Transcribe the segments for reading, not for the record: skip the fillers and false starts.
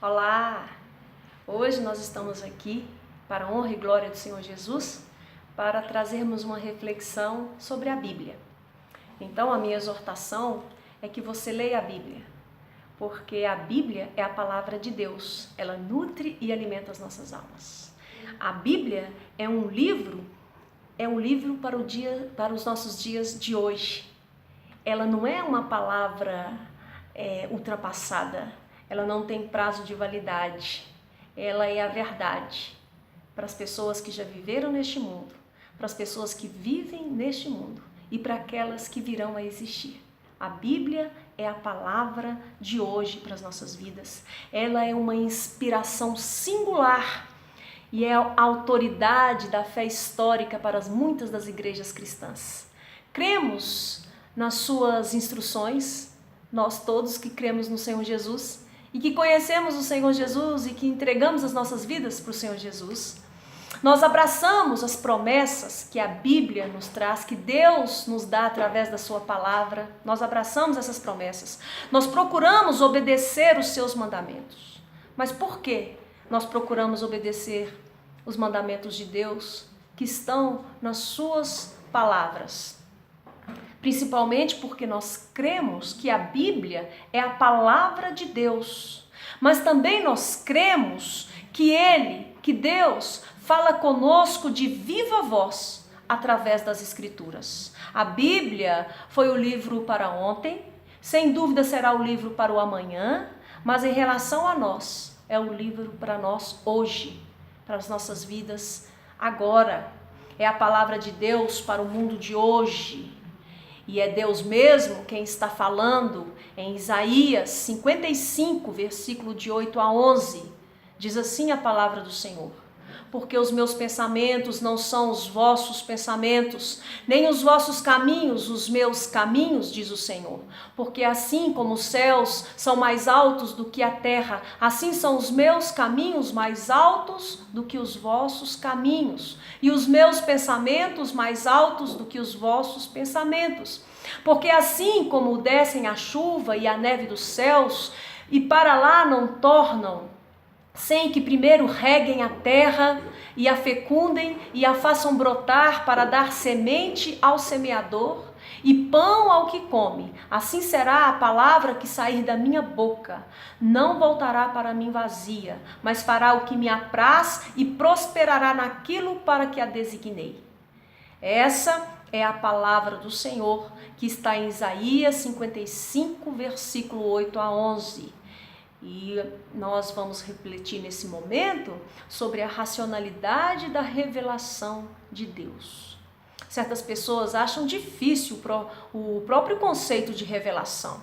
Olá! Hoje nós estamos aqui, para a honra e glória do Senhor Jesus, para trazermos uma reflexão sobre a Bíblia. Então, a minha exortação é que você leia a Bíblia, porque a Bíblia é a palavra de Deus, ela nutre e alimenta as nossas almas. A Bíblia é um livro para os nossos dias de hoje. Ela não é uma palavra ultrapassada, ela não tem prazo de validade, ela é a verdade para as pessoas que já viveram neste mundo, para as pessoas que vivem neste mundo e para aquelas que virão a existir. A Bíblia é a palavra de hoje para as nossas vidas, ela é uma inspiração singular e é a autoridade da fé histórica para muitas das igrejas cristãs. Cremos nas suas instruções, nós todos que cremos no Senhor Jesus e que conhecemos o Senhor Jesus e que entregamos as nossas vidas para o Senhor Jesus, nós abraçamos as promessas que a Bíblia nos traz, que Deus nos dá através da sua palavra. Nós abraçamos essas promessas, nós procuramos obedecer os seus mandamentos. Mas por que nós procuramos obedecer os mandamentos de Deus que estão nas suas palavras? Principalmente porque nós cremos que a Bíblia é a palavra de Deus, mas também nós cremos que Deus fala conosco de viva voz através das Escrituras. A Bíblia foi o livro para ontem, sem dúvida será o livro para o amanhã, mas em relação a nós, é o livro para nós hoje, para as nossas vidas agora. É a palavra de Deus para o mundo de hoje. E é Deus mesmo quem está falando em Isaías 55, versículo de 8 a 11. Diz assim a palavra do Senhor: porque os meus pensamentos não são os vossos pensamentos, nem os vossos caminhos os meus caminhos, diz o Senhor. Porque assim como os céus são mais altos do que a terra, assim são os meus caminhos mais altos do que os vossos caminhos, e os meus pensamentos mais altos do que os vossos pensamentos. Porque assim como descem a chuva e a neve dos céus, e para lá não tornam, sem que primeiro reguem a terra e a fecundem e a façam brotar para dar semente ao semeador e pão ao que come, assim será a palavra que sair da minha boca. Não voltará para mim vazia, mas fará o que me apraz e prosperará naquilo para que a designei. Essa é a palavra do Senhor que está em Isaías 55, versículo 8 a 11. E nós vamos refletir nesse momento sobre a racionalidade da revelação de Deus. Certas pessoas acham difícil o próprio conceito de revelação.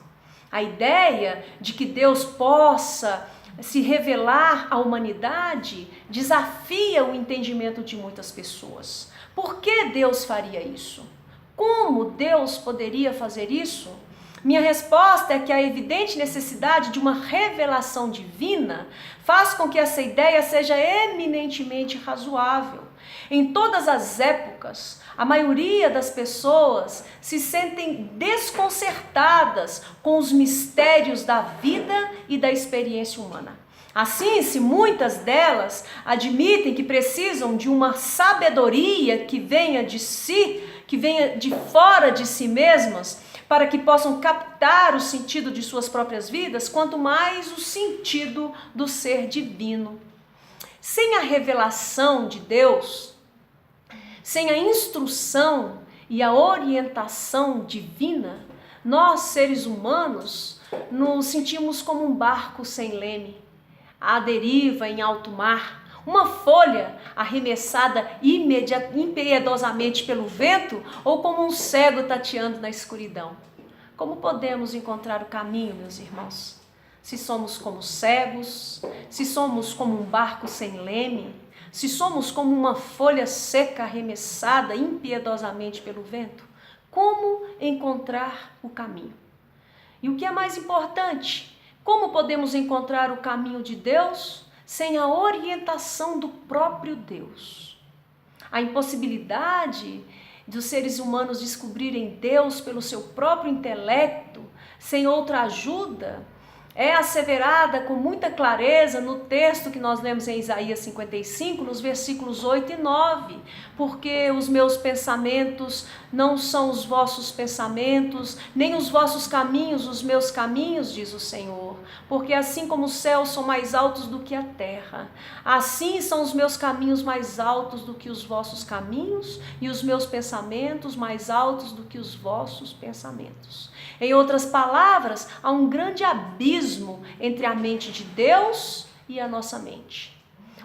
A ideia de que Deus possa se revelar à humanidade desafia o entendimento de muitas pessoas. Por que Deus faria isso? Como Deus poderia fazer isso? Minha resposta é que a evidente necessidade de uma revelação divina faz com que essa ideia seja eminentemente razoável. Em todas as épocas, a maioria das pessoas se sentem desconcertadas com os mistérios da vida e da experiência humana. Assim, se muitas delas admitem que precisam de uma sabedoria que venha de si, que venha de fora de si mesmas, para que possam captar o sentido de suas próprias vidas, quanto mais o sentido do ser divino. Sem a revelação de Deus, sem a instrução e a orientação divina, nós, seres humanos, nos sentimos como um barco sem leme, à deriva em alto mar, uma folha arremessada impiedosamente pelo vento ou como um cego tateando na escuridão. Como podemos encontrar o caminho, meus irmãos? Se somos como cegos, se somos como um barco sem leme, se somos como uma folha seca arremessada impiedosamente pelo vento, como encontrar o caminho? E o que é mais importante, como podemos encontrar o caminho de Deus sem a orientação do próprio Deus? A impossibilidade dos seres humanos descobrirem Deus pelo seu próprio intelecto, sem outra ajuda, é asseverada com muita clareza no texto que nós lemos em Isaías 55, nos versículos 8 e 9. Porque os meus pensamentos não são os vossos pensamentos, nem os vossos caminhos os meus caminhos, diz o Senhor. Porque assim como os céus são mais altos do que a terra, assim são os meus caminhos mais altos do que os vossos caminhos, e os meus pensamentos mais altos do que os vossos pensamentos. Em outras palavras, há um grande abismo entre a mente de Deus e a nossa mente.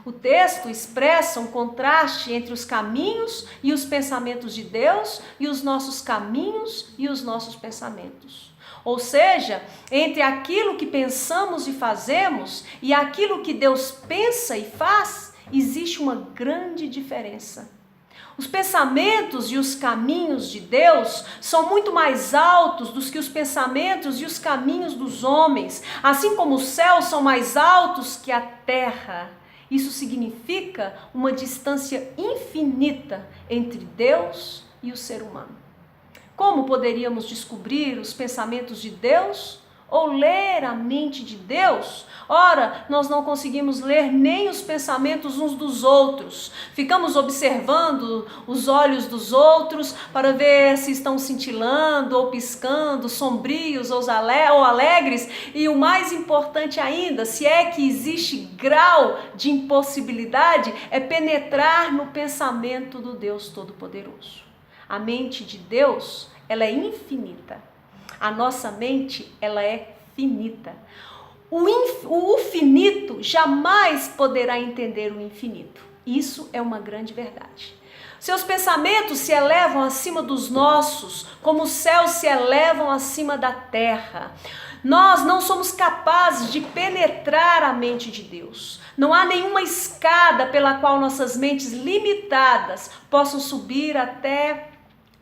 O texto expressa um contraste entre os caminhos e os pensamentos de Deus e os nossos caminhos e os nossos pensamentos. Ou seja, entre aquilo que pensamos e fazemos e aquilo que Deus pensa e faz, existe uma grande diferença. Os pensamentos e os caminhos de Deus são muito mais altos do que os pensamentos e os caminhos dos homens, assim como os céus são mais altos que a terra. Isso significa uma distância infinita entre Deus e o ser humano. Como poderíamos descobrir os pensamentos de Deus ou ler a mente de Deus? Ora, nós não conseguimos ler nem os pensamentos uns dos outros. Ficamos observando os olhos dos outros para ver se estão cintilando ou piscando, sombrios ou alegres. E o mais importante ainda, se é que existe grau de impossibilidade, é penetrar no pensamento do Deus Todo-Poderoso. A mente de Deus, ela é infinita. A nossa mente, ela é finita. O finito jamais poderá entender o infinito. Isso é uma grande verdade. Seus pensamentos se elevam acima dos nossos, como os céus se elevam acima da terra. Nós não somos capazes de penetrar a mente de Deus. Não há nenhuma escada pela qual nossas mentes limitadas possam subir até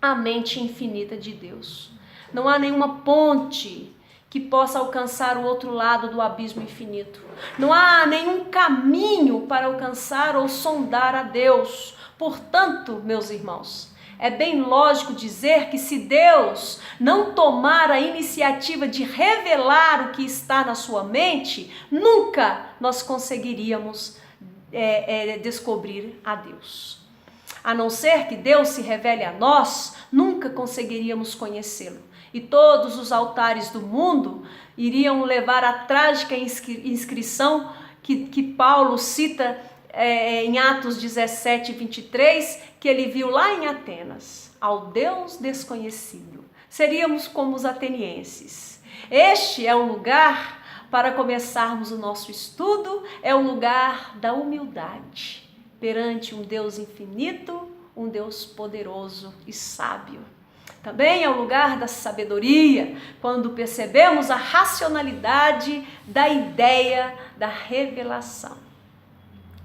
a mente infinita de Deus. Não há nenhuma ponte que possa alcançar o outro lado do abismo infinito. Não há nenhum caminho para alcançar ou sondar a Deus. Portanto, meus irmãos, é bem lógico dizer que se Deus não tomar a iniciativa de revelar o que está na sua mente, nunca nós conseguiríamos descobrir a Deus. A não ser que Deus se revele a nós, nunca conseguiríamos conhecê-lo. E todos os altares do mundo iriam levar a trágica inscrição que Paulo cita em Atos 17, 23, que ele viu lá em Atenas, ao Deus desconhecido. Seríamos como os atenienses. Este é o lugar para começarmos o nosso estudo, é o lugar da humildade perante um Deus infinito, um Deus poderoso e sábio. Também é o lugar da sabedoria, quando percebemos a racionalidade da ideia da revelação.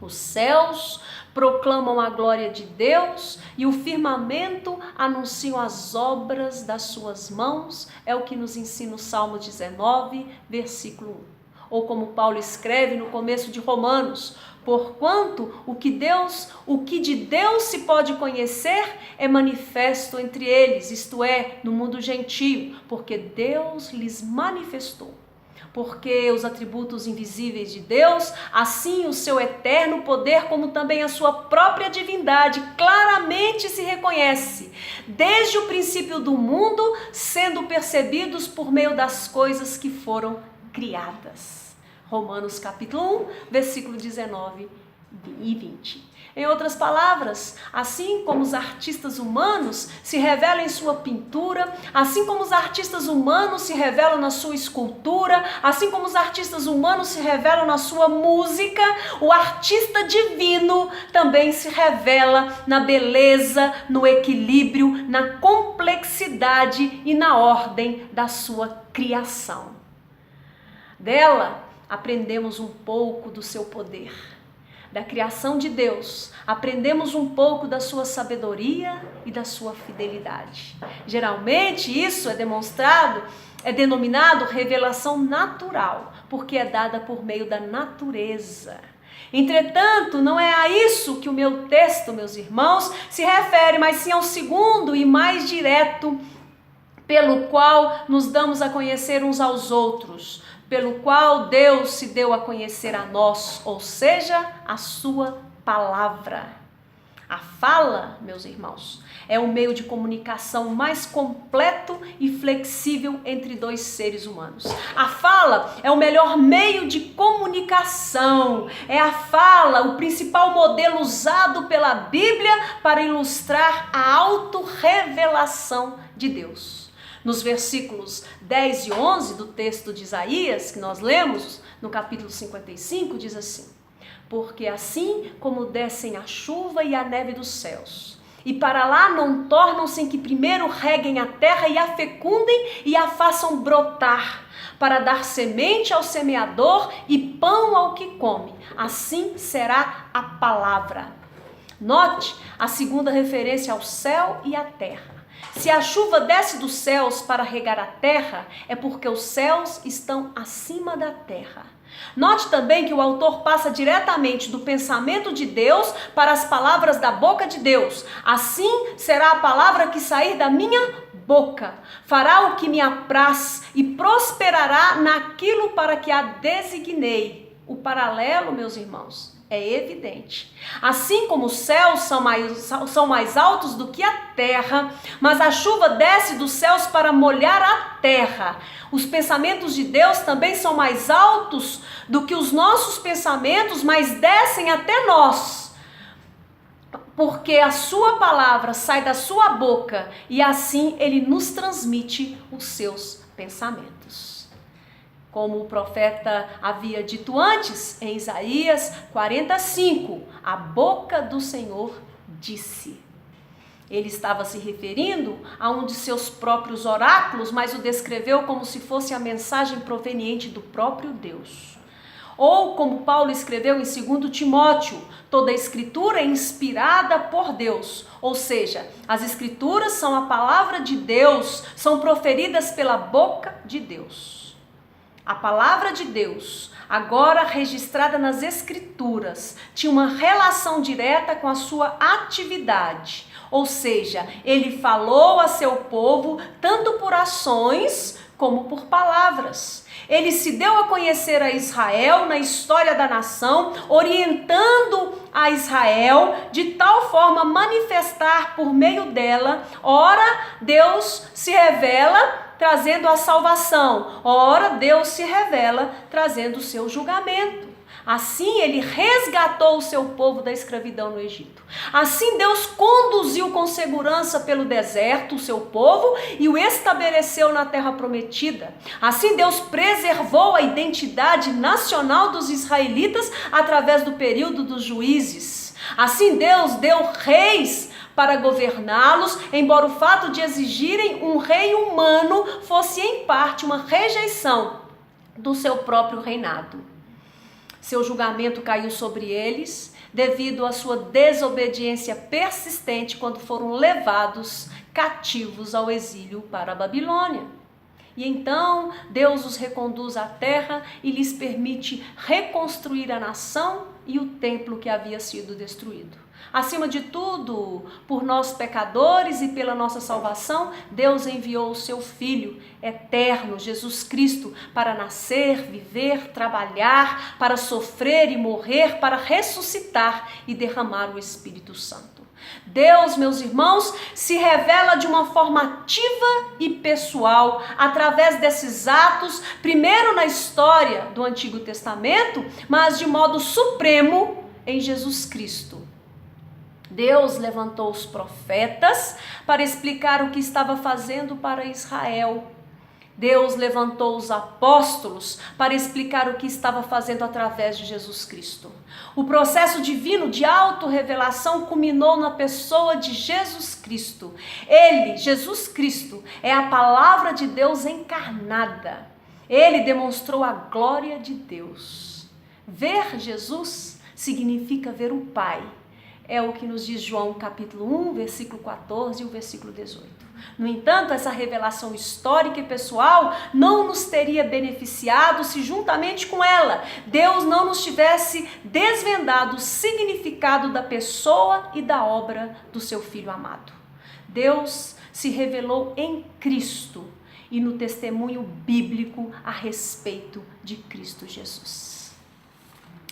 Os céus proclamam a glória de Deus e o firmamento anunciam as obras das suas mãos, é o que nos ensina o Salmo 19, versículo 1. Ou como Paulo escreve no começo de Romanos: porquanto o que de Deus se pode conhecer é manifesto entre eles, isto é, no mundo gentio, porque Deus lhes manifestou. Porque os atributos invisíveis de Deus, assim o seu eterno poder, como também a sua própria divindade, claramente se reconhece, desde o princípio do mundo, sendo percebidos por meio das coisas que foram criadas. Romanos capítulo 1, versículo 19 e 20. Em outras palavras, assim como os artistas humanos se revelam em sua pintura, assim como os artistas humanos se revelam na sua escultura, assim como os artistas humanos se revelam na sua música, o artista divino também se revela na beleza, no equilíbrio, na complexidade e na ordem da sua criação. Dela, aprendemos um pouco do seu poder. Da criação de Deus, aprendemos um pouco da sua sabedoria e da sua fidelidade. Geralmente isso é denominado revelação natural, porque é dada por meio da natureza. Entretanto, não é a isso que o meu texto, meus irmãos, se refere, mas sim ao segundo e mais direto pelo qual nos damos a conhecer uns aos outros. pelo qual Deus se deu a conhecer a nós, ou seja, a sua palavra. A fala, meus irmãos, é o meio de comunicação mais completo e flexível entre dois seres humanos. A fala é o melhor meio de comunicação. É a fala o principal modelo usado pela Bíblia para ilustrar a autorrevelação de Deus. Nos versículos 10 e 11 do texto de Isaías, que nós lemos no capítulo 55, diz assim: porque assim como descem a chuva e a neve dos céus, e para lá não tornam sem que primeiro reguem a terra e a fecundem e a façam brotar, para dar semente ao semeador e pão ao que come, assim será a palavra. Note a segunda referência ao céu e à terra. Se a chuva desce dos céus para regar a terra, é porque os céus estão acima da terra. Note também que o autor passa diretamente do pensamento de Deus para as palavras da boca de Deus. Assim será a palavra que sair da minha boca. Fará o que me apraz e prosperará naquilo para que a designei. O paralelo, meus irmãos, é evidente. Assim como os céus são mais altos do que a terra, mas a chuva desce dos céus para molhar a terra. Os pensamentos de Deus também são mais altos do que os nossos pensamentos, mas descem até nós. Porque a sua palavra sai da sua boca e assim ele nos transmite os seus pensamentos. Como o profeta havia dito antes, em Isaías 45, a boca do Senhor disse. Ele estava se referindo a um de seus próprios oráculos, mas o descreveu como se fosse a mensagem proveniente do próprio Deus. Ou como Paulo escreveu em 2 Timóteo, toda a escritura é inspirada por Deus. Ou seja, as escrituras são a palavra de Deus, são proferidas pela boca de Deus. A palavra de Deus, agora registrada nas Escrituras, tinha uma relação direta com a sua atividade. Ou seja, ele falou a seu povo tanto por ações como por palavras. Ele se deu a conhecer a Israel na história da nação, orientando a Israel de tal forma a manifestar por meio dela. Ora, Deus se revela trazendo a salvação. Ora, Deus se revela trazendo o seu julgamento. Assim, ele resgatou o seu povo da escravidão no Egito. Assim, Deus conduziu com segurança pelo deserto o seu povo e o estabeleceu na terra prometida. Assim, Deus preservou a identidade nacional dos israelitas através do período dos juízes. Assim, Deus deu reis para governá-los, embora o fato de exigirem um rei humano fosse em parte uma rejeição do seu próprio reinado. Seu julgamento caiu sobre eles devido à sua desobediência persistente quando foram levados cativos ao exílio para a Babilônia. E então Deus os reconduz à terra e lhes permite reconstruir a nação e o templo que havia sido destruído. Acima de tudo, por nós pecadores e pela nossa salvação, Deus enviou o seu Filho eterno, Jesus Cristo, para nascer, viver, trabalhar, para sofrer e morrer, para ressuscitar e derramar o Espírito Santo. Deus, meus irmãos, se revela de uma forma ativa e pessoal através desses atos, primeiro na história do Antigo Testamento, mas de modo supremo em Jesus Cristo. Deus levantou os profetas para explicar o que estava fazendo para Israel. Deus levantou os apóstolos para explicar o que estava fazendo através de Jesus Cristo. O processo divino de autorrevelação culminou na pessoa de Jesus Cristo. Ele, Jesus Cristo, é a palavra de Deus encarnada. Ele demonstrou a glória de Deus. Ver Jesus significa ver o Pai. É o que nos diz João capítulo 1, versículo 14 e o versículo 18. No entanto, essa revelação histórica e pessoal não nos teria beneficiado se juntamente com ela Deus não nos tivesse desvendado o significado da pessoa e da obra do seu Filho amado. Deus se revelou em Cristo e no testemunho bíblico a respeito de Cristo Jesus.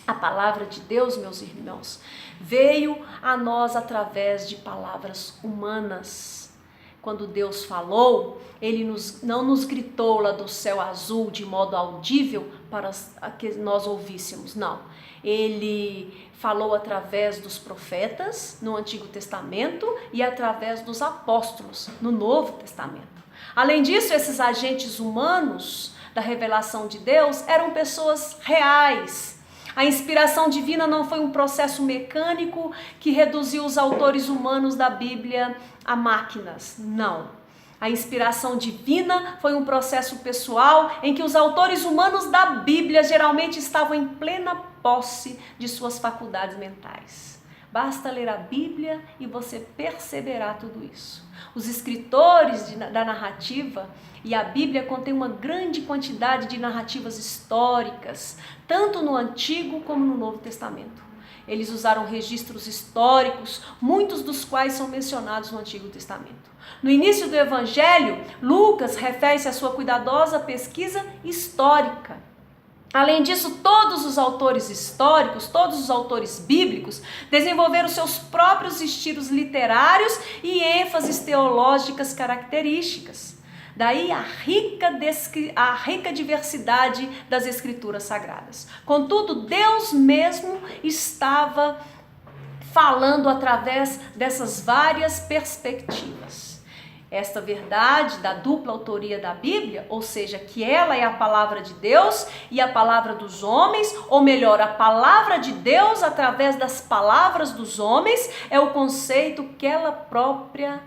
A palavra de Deus, meus irmãos, veio a nós através de palavras humanas. Quando Deus falou, Ele não nos gritou lá do céu azul de modo audível para que nós ouvíssemos, não. Ele falou através dos profetas no Antigo Testamento e através dos apóstolos no Novo Testamento. Além disso, esses agentes humanos da revelação de Deus eram pessoas reais. A inspiração divina não foi um processo mecânico que reduziu os autores humanos da Bíblia a máquinas, não. A inspiração divina foi um processo pessoal em que os autores humanos da Bíblia geralmente estavam em plena posse de suas faculdades mentais. Basta ler a Bíblia e você perceberá tudo isso. Os escritores da narrativa e a Bíblia contém uma grande quantidade de narrativas históricas, tanto no Antigo como no Novo Testamento. Eles usaram registros históricos, muitos dos quais são mencionados no Antigo Testamento. No início do Evangelho, Lucas refere-se à sua cuidadosa pesquisa histórica. Além disso, todos os autores históricos, todos os autores bíblicos desenvolveram seus próprios estilos literários e ênfases teológicas características. Daí a rica diversidade das escrituras sagradas. Contudo, Deus mesmo estava falando através dessas várias perspectivas. Esta verdade da dupla autoria da Bíblia, ou seja, que ela é a palavra de Deus e a palavra dos homens, ou melhor, a palavra de Deus através das palavras dos homens, é o conceito que ela própria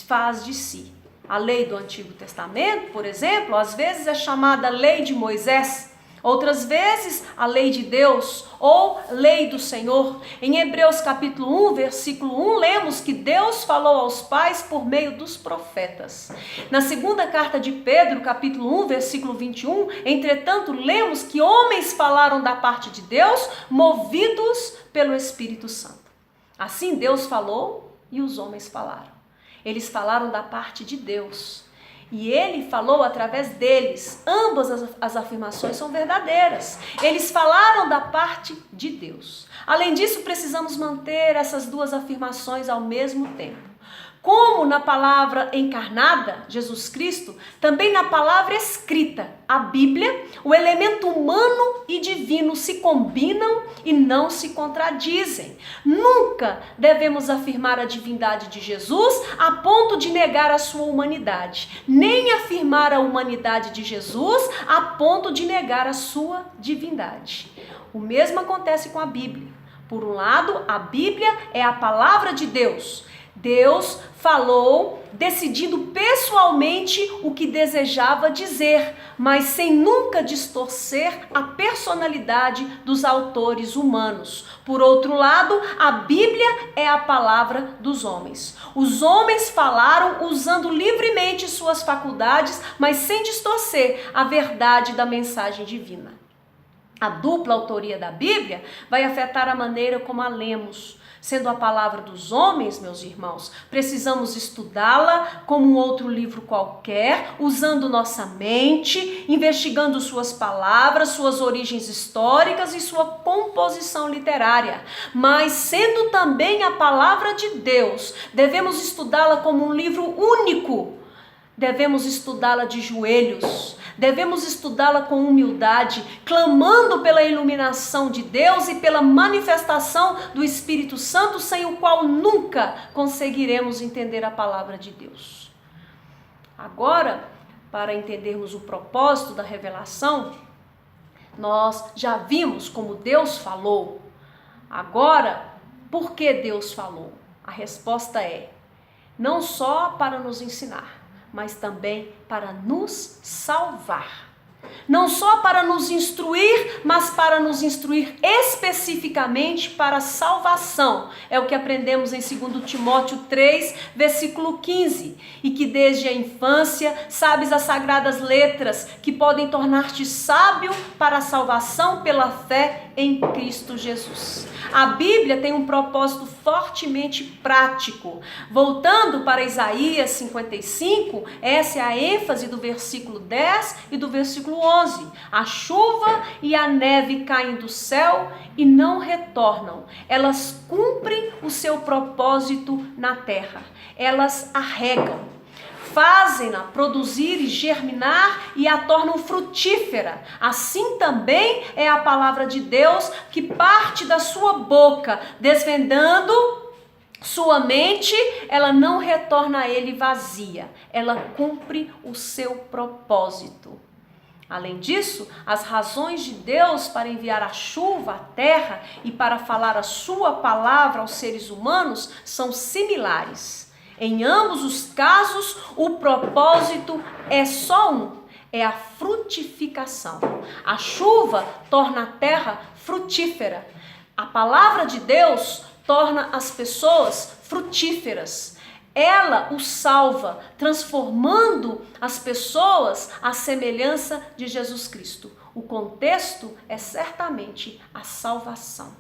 faz de si. A lei do Antigo Testamento, por exemplo, às vezes é chamada lei de Moisés, outras vezes a lei de Deus ou lei do Senhor. Em Hebreus capítulo 1, versículo 1, lemos que Deus falou aos pais por meio dos profetas. Na segunda carta de Pedro, capítulo 1, versículo 21, entretanto, lemos que homens falaram da parte de Deus, movidos pelo Espírito Santo. Assim Deus falou e os homens falaram. Eles falaram da parte de Deus. E Ele falou através deles. Ambas as afirmações são verdadeiras. Eles falaram da parte de Deus. Além disso, precisamos manter essas duas afirmações ao mesmo tempo. Como na palavra encarnada, Jesus Cristo, também na palavra escrita, a Bíblia, o elemento humano e divino se combinam e não se contradizem. Nunca devemos afirmar a divindade de Jesus a ponto de negar a sua humanidade, nem afirmar a humanidade de Jesus a ponto de negar a sua divindade. O mesmo acontece com a Bíblia. Por um lado, a Bíblia é a palavra de Deus. Deus falou, decidindo pessoalmente o que desejava dizer, mas sem nunca distorcer a personalidade dos autores humanos. Por outro lado, a Bíblia é a palavra dos homens. Os homens falaram usando livremente suas faculdades, mas sem distorcer a verdade da mensagem divina. A dupla autoria da Bíblia vai afetar a maneira como a lemos. Sendo a palavra dos homens, meus irmãos, precisamos estudá-la como um outro livro qualquer, usando nossa mente, investigando suas palavras, suas origens históricas e sua composição literária. Mas, sendo também a palavra de Deus, devemos estudá-la como um livro único. Devemos estudá-la de joelhos. Devemos estudá-la com humildade, clamando pela iluminação de Deus e pela manifestação do Espírito Santo, sem o qual nunca conseguiremos entender a palavra de Deus. Agora, para entendermos o propósito da revelação, nós já vimos como Deus falou. Agora, por que Deus falou? A resposta é: não só para nos ensinar, mas também para nos salvar. não só para nos instruir, mas para nos instruir especificamente para a salvação. É o que aprendemos em 2 Timóteo 3, versículo 15. E que desde a infância sabes as sagradas letras que podem tornar-te sábio para a salvação pela fé em Cristo Jesus. A Bíblia tem um propósito fortemente prático. Voltando para Isaías 55, essa é a ênfase do versículo 10 e do versículo 11. A chuva e a neve caem do céu e não retornam. Elas cumprem o seu propósito na terra. Elas a regam, fazem-na produzir e germinar e a tornam frutífera. Assim também é a palavra de Deus que parte da sua boca, desvendando sua mente, ela não retorna a ele vazia, ela cumpre o seu propósito. Além disso, as razões de Deus para enviar a chuva à terra e para falar a sua palavra aos seres humanos são similares. Em ambos os casos, o propósito é só um, é a frutificação. A chuva torna a terra frutífera. A palavra de Deus torna as pessoas frutíferas. Ela os salva, transformando as pessoas à semelhança de Jesus Cristo. O contexto é certamente a salvação.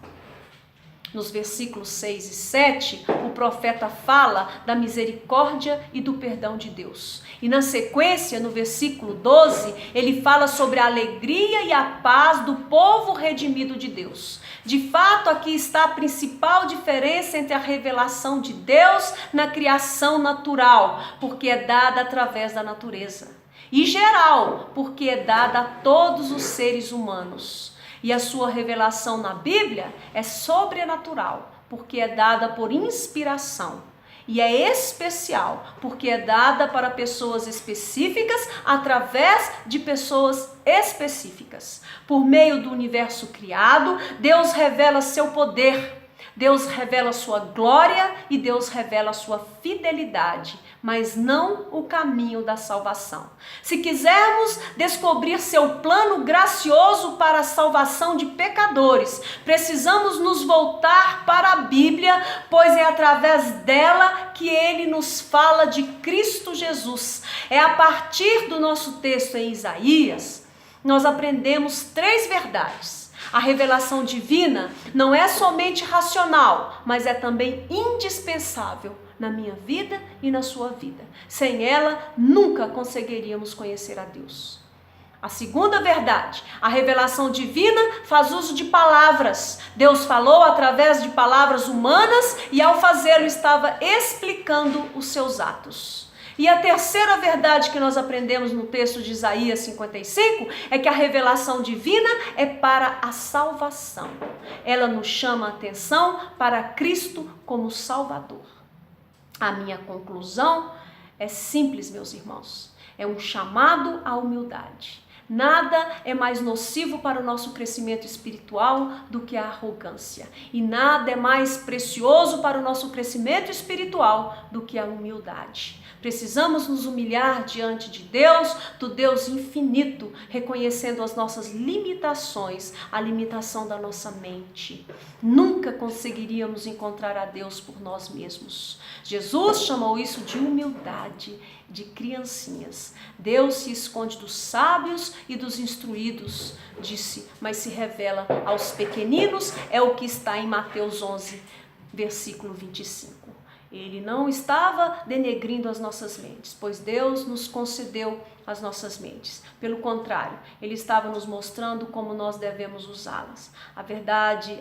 Nos versículos 6 e 7, o profeta fala da misericórdia e do perdão de Deus. E na sequência, no versículo 12, ele fala sobre a alegria e a paz do povo redimido de Deus. De fato, aqui está a principal diferença entre a revelação de Deus na criação natural, porque é dada através da natureza. E geral, porque é dada a todos os seres humanos. E a sua revelação na Bíblia é sobrenatural, porque é dada por inspiração. E é especial, porque é dada para pessoas específicas, através de pessoas específicas. Por meio do universo criado, Deus revela seu poder, Deus revela sua glória e Deus revela sua fidelidade, mas não o caminho da salvação. Se quisermos descobrir seu plano gracioso para a salvação de pecadores, precisamos nos voltar para a Bíblia, pois é através dela que ele nos fala de Cristo Jesus. É a partir do nosso texto em Isaías, nós aprendemos 3 verdades. A revelação divina não é somente racional, mas é também indispensável na minha vida e na sua vida. Sem ela, nunca conseguiríamos conhecer a Deus. A segunda verdade, a revelação divina faz uso de palavras. Deus falou através de palavras humanas e ao fazê-lo estava explicando os seus atos. E a terceira verdade que nós aprendemos no texto de Isaías 55 é que a revelação divina é para a salvação. Ela nos chama a atenção para Cristo como Salvador. A minha conclusão é simples, meus irmãos. É um chamado à humildade. Nada é mais nocivo para o nosso crescimento espiritual do que a arrogância. E nada é mais precioso para o nosso crescimento espiritual do que a humildade. Precisamos nos humilhar diante de Deus, do Deus infinito, reconhecendo as nossas limitações, a limitação da nossa mente. Nunca conseguiríamos encontrar a Deus por nós mesmos. Jesus chamou isso de humildade, de criancinhas. Deus se esconde dos sábios e dos instruídos, disse, mas se revela aos pequeninos, é o que está em Mateus 11, versículo 25. Ele não estava denegrindo as nossas mentes, pois Deus nos concedeu as nossas mentes. Pelo contrário, Ele estava nos mostrando como nós devemos usá-las. A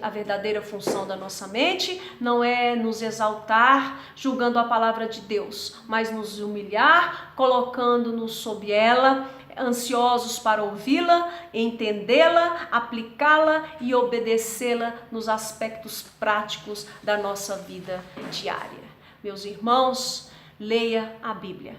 verdadeira função da nossa mente não é nos exaltar julgando a palavra de Deus, mas nos humilhar, colocando-nos sob ela, ansiosos para ouvi-la, entendê-la, aplicá-la e obedecê-la nos aspectos práticos da nossa vida diária. Meus irmãos, leia a Bíblia.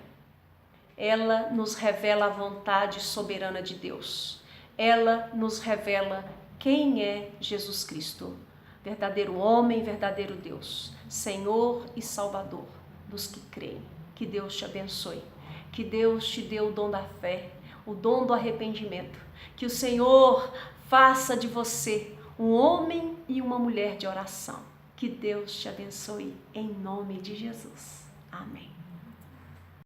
Ela nos revela a vontade soberana de Deus. Ela nos revela quem é Jesus Cristo, verdadeiro homem, verdadeiro Deus, Senhor e Salvador dos que creem. Que Deus te abençoe. Que Deus te dê o dom da fé, o dom do arrependimento. Que o Senhor faça de você um homem e uma mulher de oração. Que Deus te abençoe em nome de Jesus. Amém.